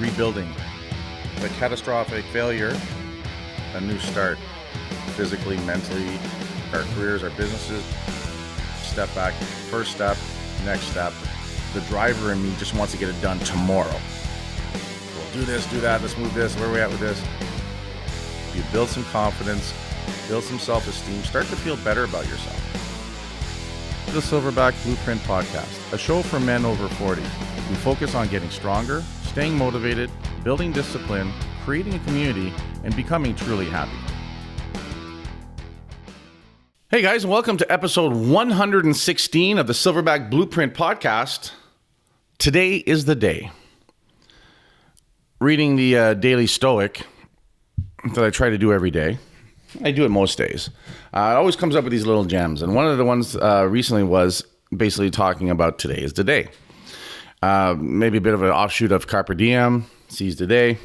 rebuilding. The catastrophic failure, a new start. Physically, mentally, our careers, our businesses. Step back, first step, next step. The driver in me just wants to get it done tomorrow. We'll do this, do that, let's move this, where are we at with this? You build some confidence, build some self-esteem, start to feel better about yourself. The Silverback Blueprint Podcast, a show for men over 40. We focus on getting stronger, staying motivated, building discipline, creating a community, and becoming truly happy. Hey guys, and welcome to episode 116 of the Silverback Blueprint Podcast. Today is the day. Reading the Daily Stoic that I try to do every day. I do it most days. It always comes up with these little gems. And one of the ones recently was basically talking about today is the day. Maybe a bit of an offshoot of Carpe Diem, seize the day.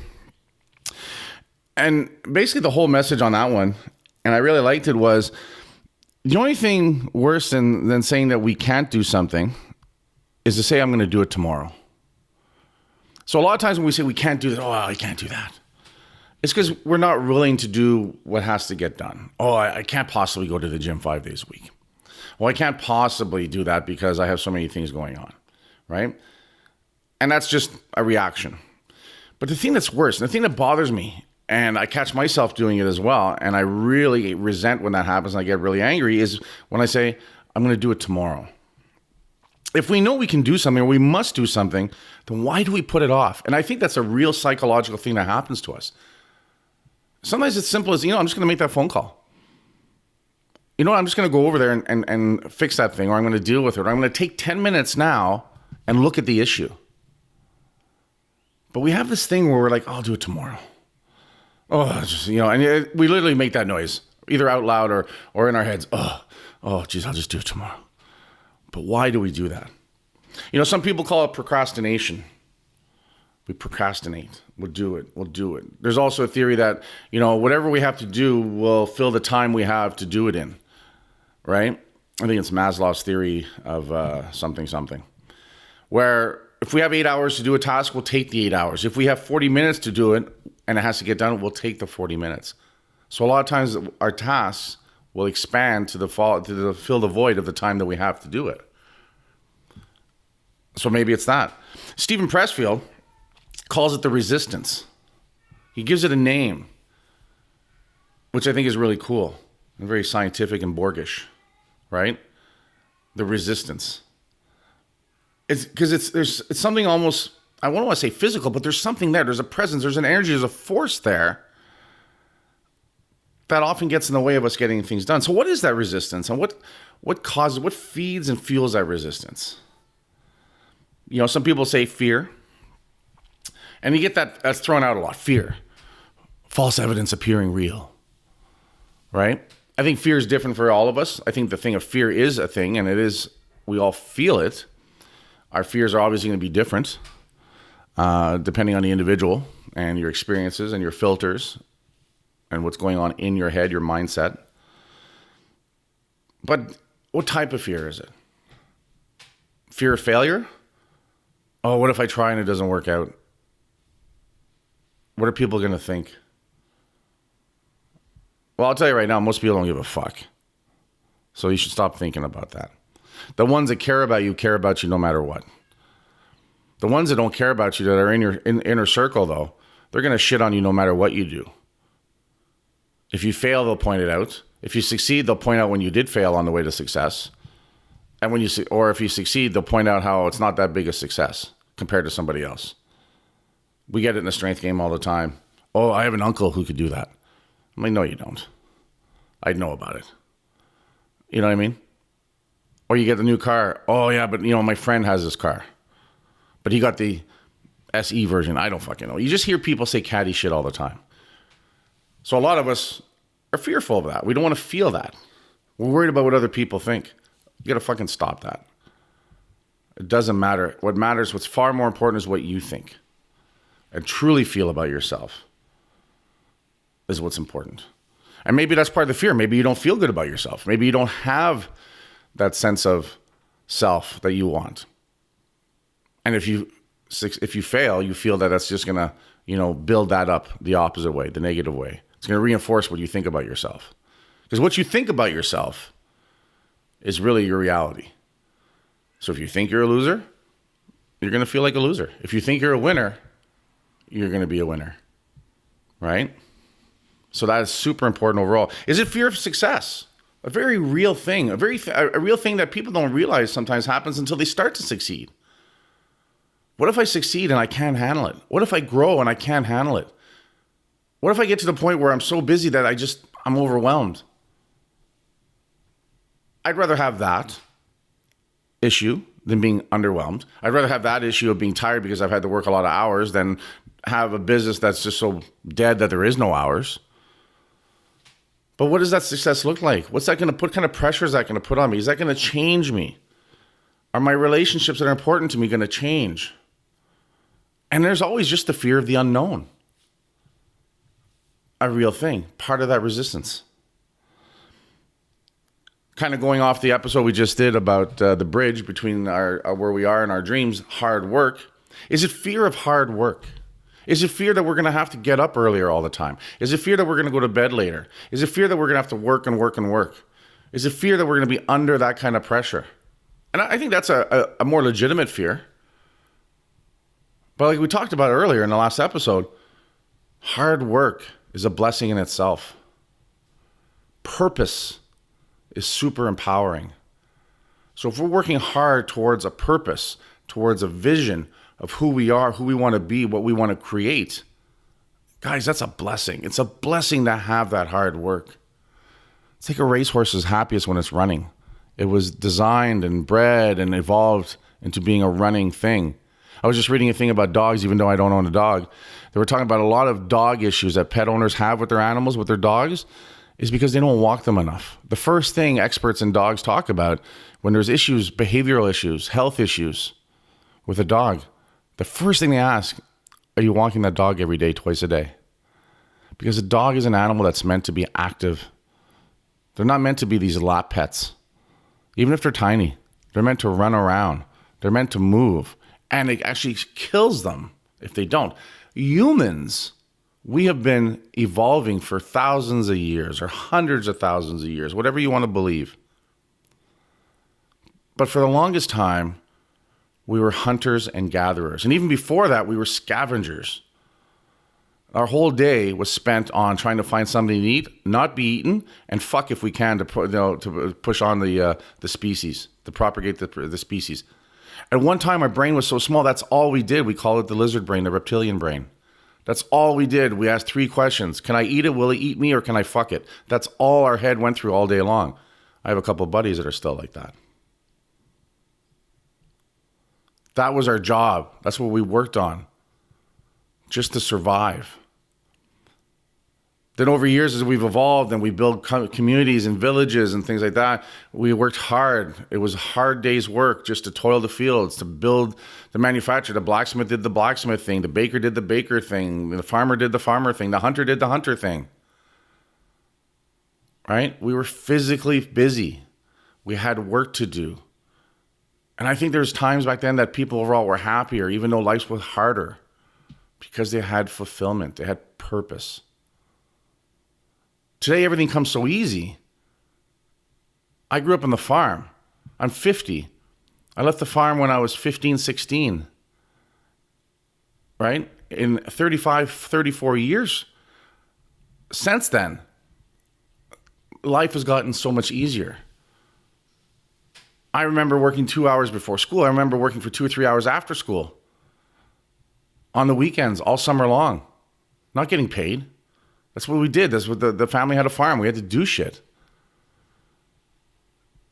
And basically the whole message on that one, and I really liked it, was the only thing worse than saying that we can't do something is to say I'm going to do it tomorrow. So a lot of times when we say we can't do this, oh, I can't do that. It's because we're not willing to do what has to get done. Oh, I can't possibly go to the gym 5 days a week. Well, I can't possibly do that because I have so many things going on, right? And that's just a reaction. But the thing that's worse, and the thing that bothers me, and I catch myself doing it as well, and I really resent when that happens and I get really angry, is when I say, I'm going to do it tomorrow. If we know we can do something or we must do something, then why do we put it off? And I think that's a real psychological thing that happens to us. Sometimes it's simple as, I'm just going to make that phone call. I'm just going to go over there and fix that thing, or I'm going to deal with it, or I'm going to take 10 minutes now and look at the issue. But we have this thing where we're like, I'll do it tomorrow. Oh, and we literally make that noise, either out loud or in our heads. Oh, geez, I'll just do it tomorrow. But why do we do that? Some people call it procrastination. We procrastinate. We'll do it. There's also a theory that, whatever we have to do will fill the time we have to do it in, right? I think it's Maslow's theory of something, where if we have 8 hours to do a task, we'll take the 8 hours. If we have 40 minutes to do it and it has to get done, we'll take the 40 minutes. So a lot of times our tasks will expand to fill the void of the time that we have to do it. So maybe it's that. Stephen Pressfield calls it the resistance. He gives it a name, which I think is really cool and very scientific and Borgish, right? The resistance. It's because it's something almost, I don't want to say physical, but there's something there. There's a presence, there's an energy, there's a force there that often gets in the way of us getting things done. So what is that resistance, and what feeds and fuels that resistance? Some people say fear. And you get that's thrown out a lot. Fear. False evidence appearing real. Right? I think fear is different for all of us. I think the thing of fear is a thing, and it is, we all feel it. Our fears are obviously going to be different, depending on the individual and your experiences and your filters and what's going on in your head, your mindset. But what type of fear is it? Fear of failure? Oh, what if I try and it doesn't work out? What are people going to think? Well, I'll tell you right now, most people don't give a fuck. So you should stop thinking about that. The ones that care about you no matter what. The ones that don't care about you, that are in your inner circle, though, they're going to shit on you no matter what you do. If you fail, they'll point it out. If you succeed, they'll point out when you did fail on the way to success. And if you succeed, they'll point out how it's not that big a success compared to somebody else. We get it in the strength game all the time. Oh, I have an uncle who could do that. I'm like, no, you don't. I'd know about it. You know what I mean? Or you get the new car. Oh, yeah, but, my friend has this car. But he got the SE version. I don't fucking know. You just hear people say catty shit all the time. So a lot of us are fearful of that. We don't want to feel that. We're worried about what other people think. You got to fucking stop that. It doesn't matter. What matters, what's far more important, is what you think and truly feel about yourself is what's important. And maybe that's part of the fear. Maybe you don't feel good about yourself. Maybe you don't have that sense of self that you want. And if you if you fail, you feel that that's just going to, build that up the opposite way, the negative way. It's going to reinforce what you think about yourself. Because what you think about yourself is really your reality. So if you think you're a loser, you're going to feel like a loser. If you think you're a winner, you're going to be a winner. Right? So that is super important overall. Is it fear of success? A very real thing. A real thing that people don't realize sometimes happens until they start to succeed. What if I succeed and I can't handle it? What if I grow and I can't handle it? What if I get to the point where I'm so busy that I'm overwhelmed? I'd rather have that issue than being underwhelmed. I'd rather have that issue of being tired because I've had to work a lot of hours than have a business that's just so dead that there is no hours. But what does that success look like? What's that going to put? What kind of pressure is that going to put on me? Is that going to change me? Are my relationships that are important to me going to change? And there's always just the fear of the unknown. A real thing, part of that resistance. Kind of going off the episode we just did about the bridge between our where we are and our dreams, hard work. Is it fear of hard work? Is it fear that we're going to have to get up earlier all the time? Is it fear that we're going to go to bed later? Is it fear that we're going to have to work and work and work? Is it fear that we're going to be under that kind of pressure? And I think that's a more legitimate fear. But like we talked about earlier in the last episode, hard work is a blessing in itself. Purpose is super empowering. So if we're working hard towards a purpose, towards a vision of who we are, who we want to be, what we want to create, guys, that's a blessing. It's a blessing to have that hard work. It's like a racehorse is happiest when it's running. It was designed and bred and evolved into being a running thing. I was just reading a thing about dogs, even though I don't own a dog. They were talking about a lot of dog issues that pet owners have with their animals, with their dogs, is because they don't walk them enough. The first thing experts in dogs talk about when there's issues, behavioral issues, health issues with a dog, the first thing they ask, are you walking that dog every day, twice a day? Because a dog is an animal that's meant to be active. They're not meant to be these lap pets. Even if they're tiny, they're meant to run around. They're meant to move. And it actually kills them if they don't. Humans, we have been evolving for thousands of years or hundreds of thousands of years, whatever you want to believe. But for the longest time, we were hunters and gatherers. And even before that, we were scavengers. Our whole day was spent on trying to find something to eat, not be eaten, and fuck if we can to push on the species, to propagate the species. At one time, our brain was so small, that's all we did. We called it the lizard brain, the reptilian brain. That's all we did. We asked 3 questions. Can I eat it? Will it eat me? Or can I fuck it? That's all our head went through all day long. I have a couple of buddies that are still like that. That was our job. That's what we worked on, just to survive. Then over years, as we've evolved and we built communities and villages and things like that, we worked hard. It was hard days' work just to toil the fields, to build the manufacturer. The blacksmith did the blacksmith thing. The baker did the baker thing. The farmer did the farmer thing. The hunter did the hunter thing. Right? We were physically busy. We had work to do. And I think there's times back then that people overall were happier, even though life was harder, because they had fulfillment. They had purpose. Today, everything comes so easy. I grew up on the farm. I'm 50. I left the farm when I was 15, 16. Right? In 35, 34 years since then, life has gotten so much easier. I remember working 2 hours before school. I remember working for 2 or 3 hours after school. On the weekends, all summer long. Not getting paid. That's what we did. That's what the family had a farm. We had to do shit.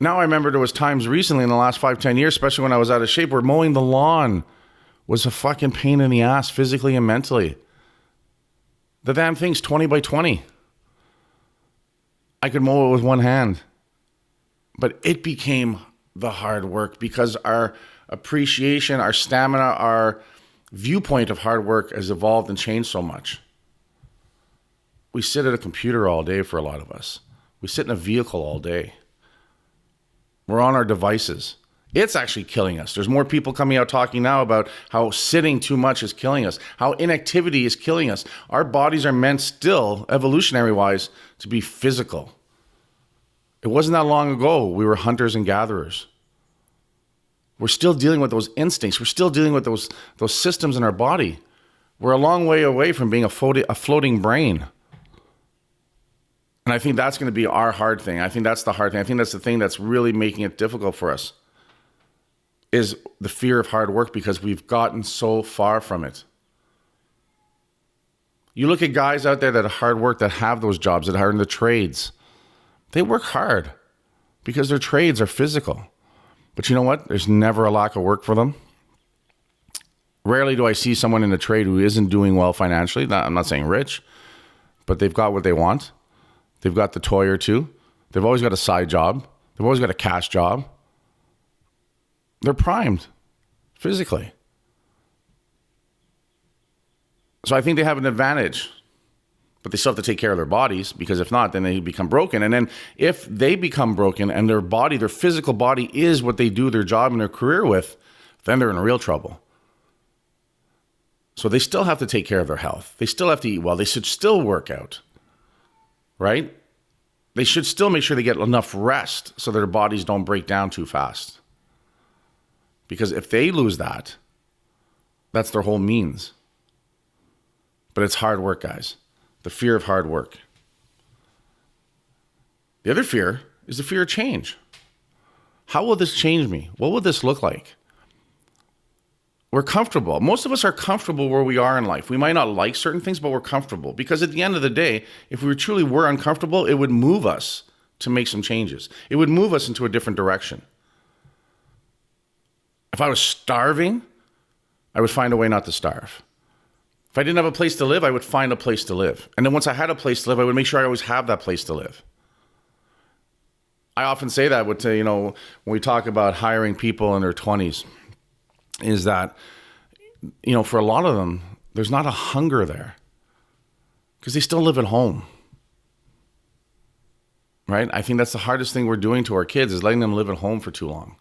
Now I remember there was times recently in the last 5-10 years, especially when I was out of shape, where mowing the lawn was a fucking pain in the ass, physically and mentally. The damn thing's 20 by 20. I could mow it with one hand. But it became the hard work because our appreciation, our stamina, our viewpoint of hard work has evolved and changed so much. We sit at a computer all day for a lot of us. We sit in a vehicle all day. We're on our devices. It's actually killing us. There's more people coming out talking now about how sitting too much is killing us, how inactivity is killing us. Our bodies are meant still, evolutionary-wise, to be physical. It wasn't that long ago we were hunters and gatherers. We're still dealing with those instincts. We're still dealing with those systems in our body. We're a long way away from being a floating brain. And I think that's going to be our hard thing. I think that's the hard thing. I think that's the thing that's really making it difficult for us, is the fear of hard work, because we've gotten so far from it. You look at guys out there that are hard work, that have those jobs, that are in the trades. They work hard because their trades are physical. But you know what? There's never a lack of work for them. Rarely do I see someone in a trade who isn't doing well financially. I'm not saying rich, but they've got what they want. They've got the toy or two. They've always got a side job. They've always got a cash job. They're primed physically. So I think they have an advantage, but they still have to take care of their bodies, because if not, then they become broken. And then if they become broken and their body, their physical body is what they do their job and their career with, then they're in real trouble. So they still have to take care of their health. They still have to eat well. They should still work out, right? They should still make sure they get enough rest so their bodies don't break down too fast. Because if they lose that, that's their whole means. But it's hard work, guys. The fear of hard work. The other fear is the fear of change. How will this change me? What will this look like? We're comfortable. Most of us are comfortable where we are in life. We might not like certain things, but we're comfortable. Because at the end of the day, if we truly were uncomfortable, it would move us to make some changes. It would move us into a different direction. If I was starving, I would find a way not to starve. If I didn't have a place to live, I would find a place to live. And then once I had a place to live, I would make sure I always have that place to live. I often say that when we talk about hiring people in their 20s, is that, for a lot of them, there's not a hunger there because they still live at home, right? I think that's the hardest thing we're doing to our kids, is letting them live at home for too long.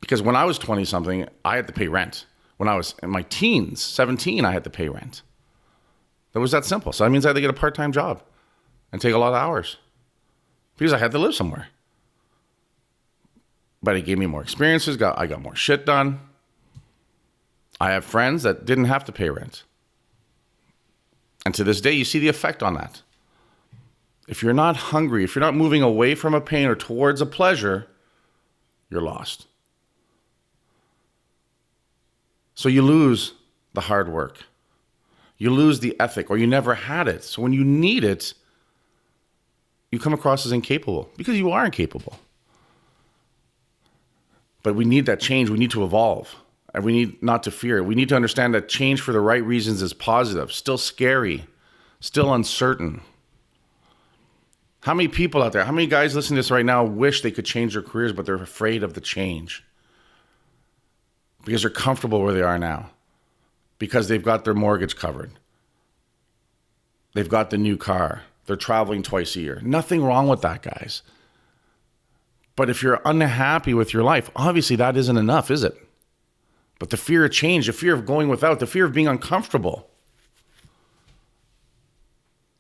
Because when I was 20-something, I had to pay rent. When I was in my teens, 17, I had to pay rent. That was that simple. So that means I had to get a part-time job and take a lot of hours because I had to live somewhere. But it gave me more experiences. I got more shit done. I have friends that didn't have to pay rent. And to this day, you see the effect on that. If you're not hungry, if you're not moving away from a pain or towards a pleasure, you're lost. So you lose the hard work. You lose the ethic, or you never had it. So when you need it, you come across as incapable, because you are incapable. But we need that change. We need to evolve. And we need not to fear it. We need to understand that change for the right reasons is positive, still scary, still uncertain. How many people out there, how many guys listening to this right now wish they could change their careers, but they're afraid of the change? Because they're comfortable where they are now. Because they've got their mortgage covered. They've got the new car. They're traveling twice a year. Nothing wrong with that, guys. But if you're unhappy with your life, obviously that isn't enough, is it? But the fear of change, the fear of going without, the fear of being uncomfortable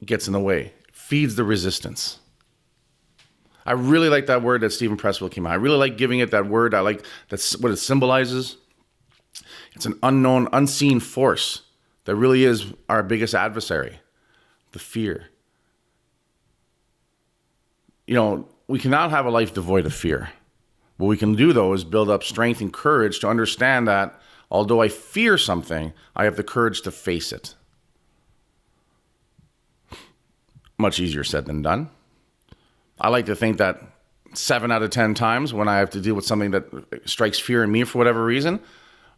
gets in the way, feeds the resistance. I really like that word that Stephen Pressfield came out. I really like giving it that word. I like that's what it symbolizes. It's an unknown, unseen force that really is our biggest adversary, the fear. We cannot have a life devoid of fear. What we can do, though, is build up strength and courage to understand that although I fear something, I have the courage to face it. Much easier said than done. I like to think that 7 out of 10 times when I have to deal with something that strikes fear in me for whatever reason,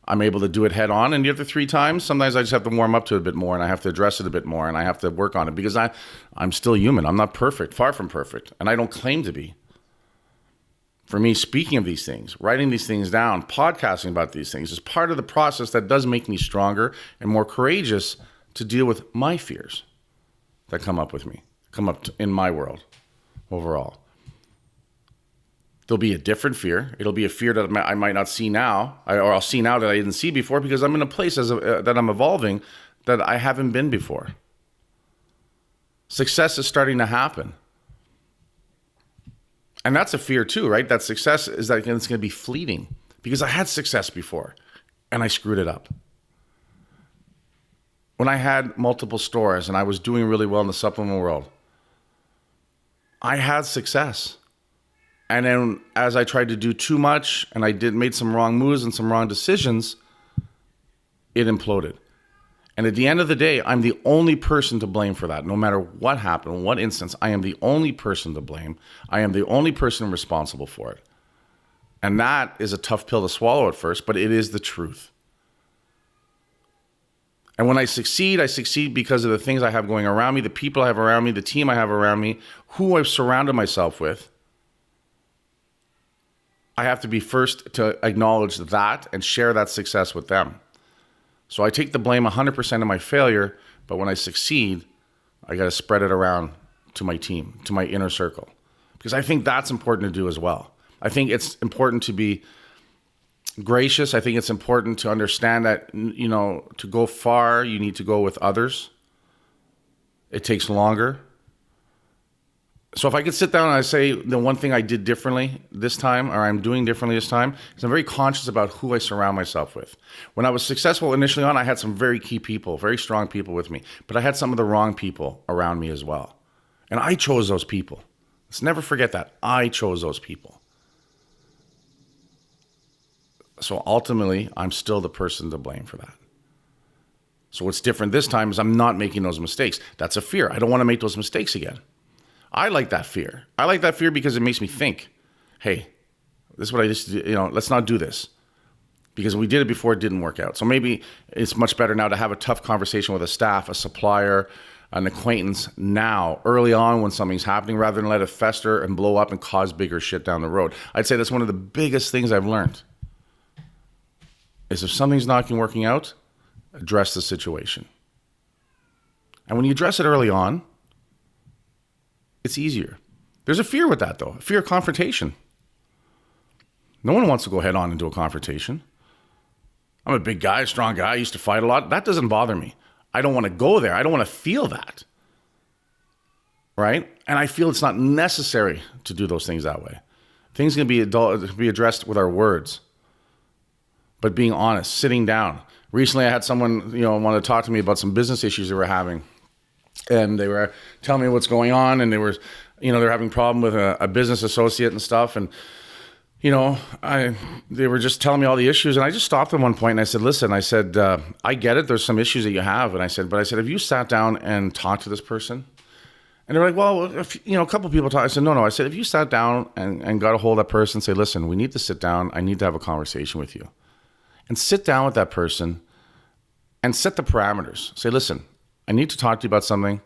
I'm able to do it head on. And the other 3 times, sometimes I just have to warm up to it a bit more, and I have to address it a bit more, and I have to work on it because I'm still human. I'm not perfect, far from perfect, and I don't claim to be. For me, speaking of these things, writing these things down, podcasting about these things is part of the process that does make me stronger and more courageous to deal with my fears that come up in my world overall. There'll be a different fear. It'll be a fear that I might not see now, or I'll see now that I didn't see before, because I'm in a place that I'm evolving that I haven't been before. Success is starting to happen. And that's a fear too, right? That success is that it's going to be fleeting, because I had success before and I screwed it up. When I had multiple stores and I was doing really well in the supplement world, I had success. And then as I tried to do too much and I made some wrong moves and some wrong decisions, it imploded. And at the end of the day, I'm the only person to blame for that. No matter what happened, what instance, I am the only person to blame. I am the only person responsible for it. And that is a tough pill to swallow at first, but it is the truth. And when I succeed because of the things I have going around me, the people I have around me, the team I have around me, who I've surrounded myself with. I have to be first to acknowledge that and share that success with them. So I take the blame 100% of my failure, but when I succeed, I got to spread it around to my team, to my inner circle. Because I think that's important to do as well. I think it's important to be gracious. I think it's important to understand that, to go far, you need to go with others. It takes longer. So if I could sit down and I say the one thing I did differently this time, or I'm doing differently this time, is I'm very conscious about who I surround myself with. When I was successful initially on, I had some very key people, very strong people with me, but I had some of the wrong people around me as well. And I chose those people. Let's never forget that. I chose those people. So ultimately, I'm still the person to blame for that. So what's different this time is I'm not making those mistakes. That's a fear. I don't want to make those mistakes again. I like that fear. I like that fear because it makes me think, hey, this is what I just did, let's not do this. Because we did it before, it didn't work out. So maybe it's much better now to have a tough conversation with a staff, a supplier, an acquaintance now, early on when something's happening, rather than let it fester and blow up and cause bigger shit down the road. I'd say that's one of the biggest things I've learned. Is if something's not working out, address the situation. And when you address it early on, it's easier. There's a fear with that, though. A fear of confrontation. No one wants to go head on into a confrontation. I'm a big guy, a strong guy. I used to fight a lot. That doesn't bother me. I don't want to go there. I don't want to feel that. Right? And I feel it's not necessary to do those things that way. Things can be addressed with our words. But being honest, sitting down. Recently, I had someone, want to talk to me about some business issues they were having. And they were telling me what's going on, and they were, they're having a problem with a business associate and stuff. And, they were just telling me all the issues. And I just stopped at one point and I said, listen, I get it. There's some issues that you have. And I said, have you sat down and talked to this person? And they're like, well, a couple of people talk. I said, no. I said, if you sat down and got a hold of that person, say, listen, we need to sit down. I need to have a conversation with you. And sit down with that person and set the parameters. Say, listen, I need to talk to you about something.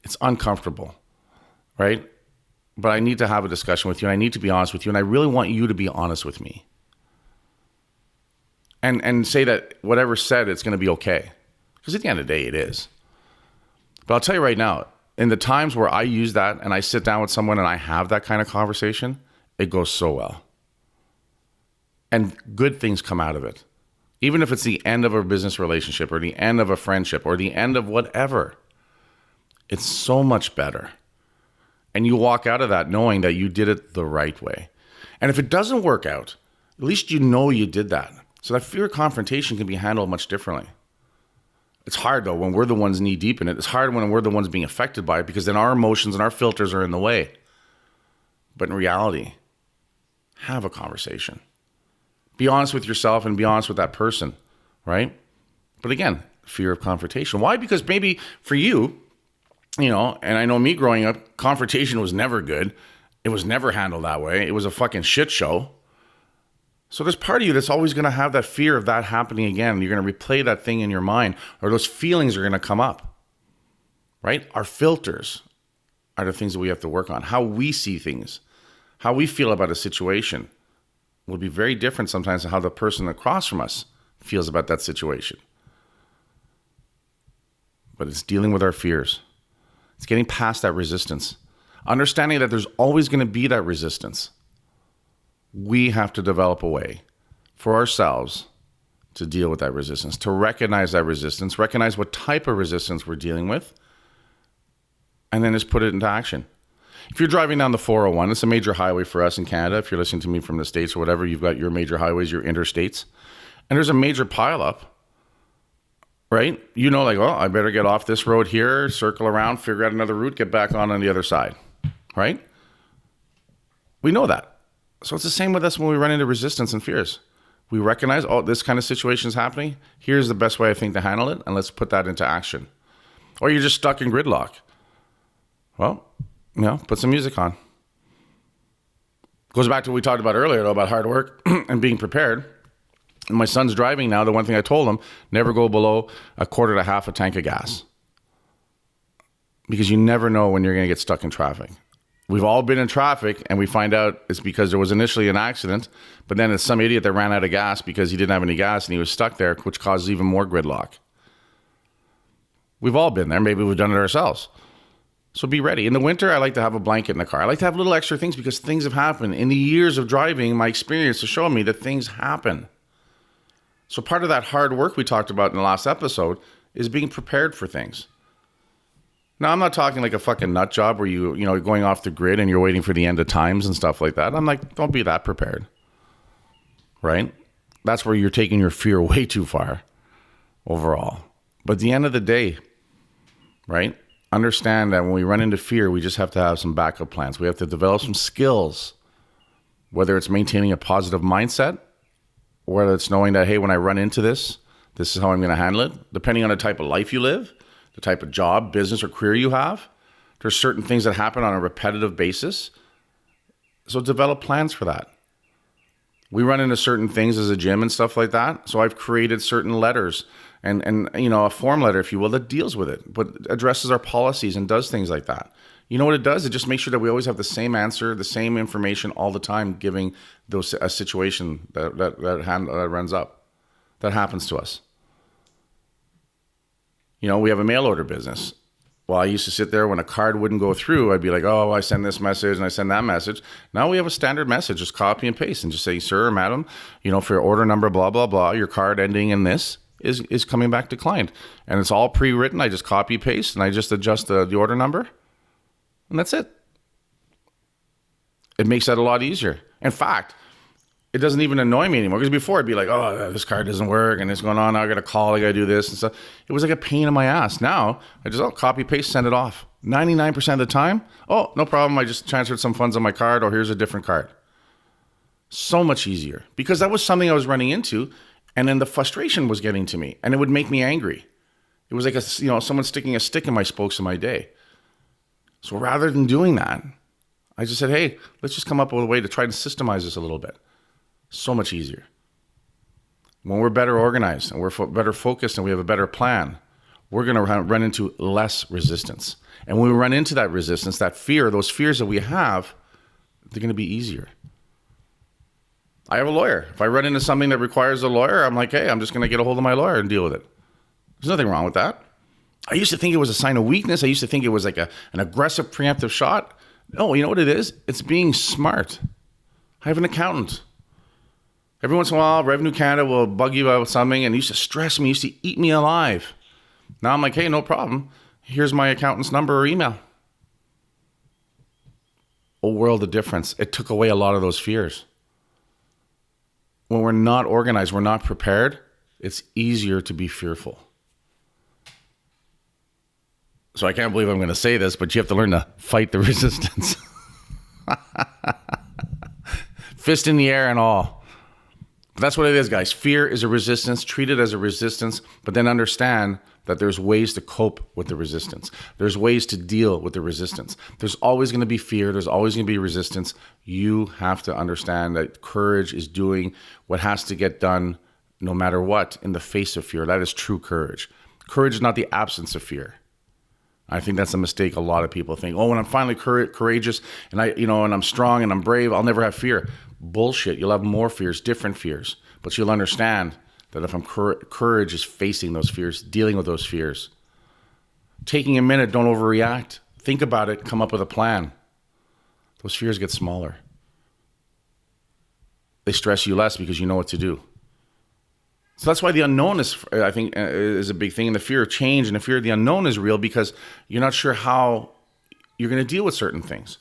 It's uncomfortable, right? But I need to have a discussion with you, and I need to be honest with you, and I really want you to be honest with me. And say that whatever's said, it's going to be okay. Because at the end of the day, it is. But I'll tell you right now, in the times where I use that and I sit down with someone and I have that kind of conversation, it goes so well. And good things come out of it. Even if it's the end of a business relationship or the end of a friendship or the end of whatever, it's so much better. And you walk out of that knowing that you did it the right way. And if it doesn't work out, at least you know you did that. So that fear of confrontation can be handled much differently. It's hard though when we're the ones knee deep in it. It's hard when we're the ones being affected by it because then our emotions and our filters are in the way. But in reality, have a conversation. Be honest with yourself and be honest with that person, right? But again, fear of confrontation. Why? Because maybe for you, and I know me growing up, confrontation was never good. It was never handled that way. It was a fucking shit show. So there's part of you that's always going to have that fear of that happening again. You're going to replay that thing in your mind, or those feelings are going to come up, right? Our filters are the things that we have to work on. How we see things, how we feel about a situation will be very different sometimes than how the person across from us feels about that situation. But it's dealing with our fears. It's getting past that resistance. Understanding that there's always going to be that resistance. we have to develop a way for ourselves to deal with that resistance, to recognize that resistance, recognize what type of resistance we're dealing with, and then just put it into action. If you're driving down the 401, it's a major highway for us in Canada. If you're listening to me from the States or whatever, you've got your major highways, your interstates, and there's a major pileup, right? You know, like, oh, I better get off this road here, circle around, figure out another route, get back on the other side, right? We know that. So it's the same with us when we run into resistance and fears. We recognize, oh, this kind of situation is happening. Here's the best way I think to handle it, and let's put that into action. Or you're just stuck in gridlock. Well, put some music on. Goes back to what we talked about earlier, though, about hard work and being prepared. And my son's driving now. The one thing I told him, never go below a quarter to half a tank of gas. Because you never know when you're going to get stuck in traffic. We've all been in traffic and we find out it's because there was initially an accident, but then it's some idiot that ran out of gas because he didn't have any gas and he was stuck there, which causes even more gridlock. We've all been there. Maybe we've done it ourselves. So be ready. In the winter, I like to have a blanket in the car. I like to have little extra things because things have happened. In the years of driving, my experience has shown me that things happen. So part of that hard work we talked about in the last episode is being prepared for things. Now, I'm not talking like a fucking nut job where you're going off the grid and you're waiting for the end of times and stuff like that. I'm like, don't be that prepared, right? That's where you're taking your fear way too far overall. But at the end of the day, right? Understand that when we run into fear, we just have to have some backup plans. We have to develop some skills, whether it's maintaining a positive mindset, or whether it's knowing that, hey, when I run into this is how I'm going to handle it. Depending on the type of life you live, the type of job, business, or career you have, there's certain things that happen on a repetitive basis. So develop plans for that. We run into certain things as a gym and stuff like that. So I've created certain letters and a form letter, if you will, that deals with it, but addresses our policies and does things like that. You know what it does? It just makes sure that we always have the same answer, the same information all the time, giving those a situation that runs up, that happens to us. We have a mail order business. Well, I used to sit there when a card wouldn't go through. I'd be like, oh, I send this message and I send that message. Now we have a standard message, just copy and paste and just say, sir or madam, for your order number, blah, blah, blah, your card ending in this is coming back declined. And it's all pre-written. I just copy, paste, and I just adjust the order number. And that's it. It makes that a lot easier. In fact, it doesn't even annoy me anymore. Because before I'd be like, oh, this card doesn't work and it's going on. Now I got to call, I got to do this and stuff. It was like a pain in my ass. Now I just copy, paste, send it off. 99% of the time, oh, no problem. I just transferred some funds on my card, or here's a different card. So much easier. Because that was something I was running into, and then the frustration was getting to me and it would make me angry. It was like someone sticking a stick in my spokes of my day. So rather than doing that, I just said, hey, let's just come up with a way to try to systemize this a little bit. So much easier. When we're better organized and we're better focused and we have a better plan, we're going to run into less resistance. And when we run into that resistance, that fear, those fears that we have, they're going to be easier. I have a lawyer. If I run into something that requires a lawyer, I'm like, hey, I'm just going to get a hold of my lawyer and deal with it. There's nothing wrong with that. I used to think it was a sign of weakness. I used to think it was like an aggressive preemptive shot. No, you know what it is? It's being smart. I have an accountant. Every once in a while, Revenue Canada will bug you about something and used to stress me, used to eat me alive. Now I'm like, hey, no problem. Here's my accountant's number or email. A world of difference. It took away a lot of those fears. When we're not organized, we're not prepared, it's easier to be fearful. So I can't believe I'm going to say this, but you have to learn to fight the resistance. Fist in the air and all. But that's what it is, guys. Fear is a resistance. Treat it as a resistance, but then understand that there's ways to cope with the resistance. There's ways to deal with the resistance. There's always going to be fear. There's always going to be resistance. You have to understand that courage is doing what has to get done no matter what in the face of fear. That is true courage. Courage is not the absence of fear. I think that's a mistake a lot of people think. Oh, when I'm finally courageous and and I'm strong and I'm brave, I'll never have fear. Bullshit. You'll have more fears, different fears. But you'll understand that if courage is facing those fears, dealing with those fears. Taking a minute, don't overreact. Think about it, come up with a plan. Those fears get smaller. they stress you less because you know what to do. So that's why the unknown I think, is a big thing. And the fear of change and the fear of the unknown is real because you're not sure how you're going to deal with certain things.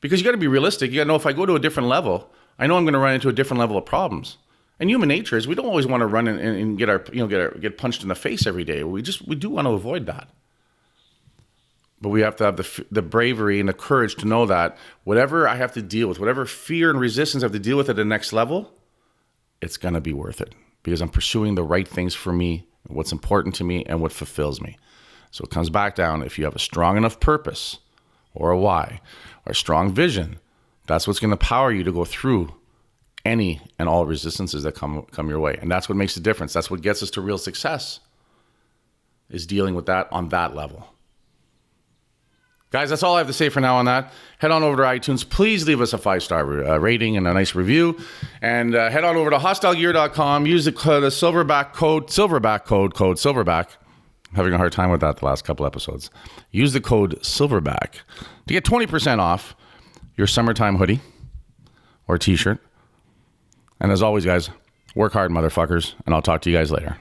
Because you got to be realistic. You got to know if I go to a different level, I know I'm going to run into a different level of problems. And human nature is we don't always want to run and get punched in the face every day. We do want to avoid that. But we have to have the bravery and the courage to know that whatever I have to deal with, whatever fear and resistance I have to deal with at the next level, it's going to be worth it because I'm pursuing the right things for me, what's important to me, and what fulfills me. So it comes back down, if you have a strong enough purpose or a why or a strong vision, that's what's going to power you to go through any and all resistances that come your way. And that's what makes the difference. That's what gets us to real success, is dealing with that on that level. Guys, that's all I have to say for now on that. Head on over to iTunes. Please leave us a 5-star rating and a nice review. And head on over to hostilegear.com. Use the Silverback code Silverback. I'm having a hard time with that the last couple episodes. Use the code Silverback to get 20% off your summertime hoodie or t-shirt. And as always, guys, work hard, motherfuckers. And I'll talk to you guys later.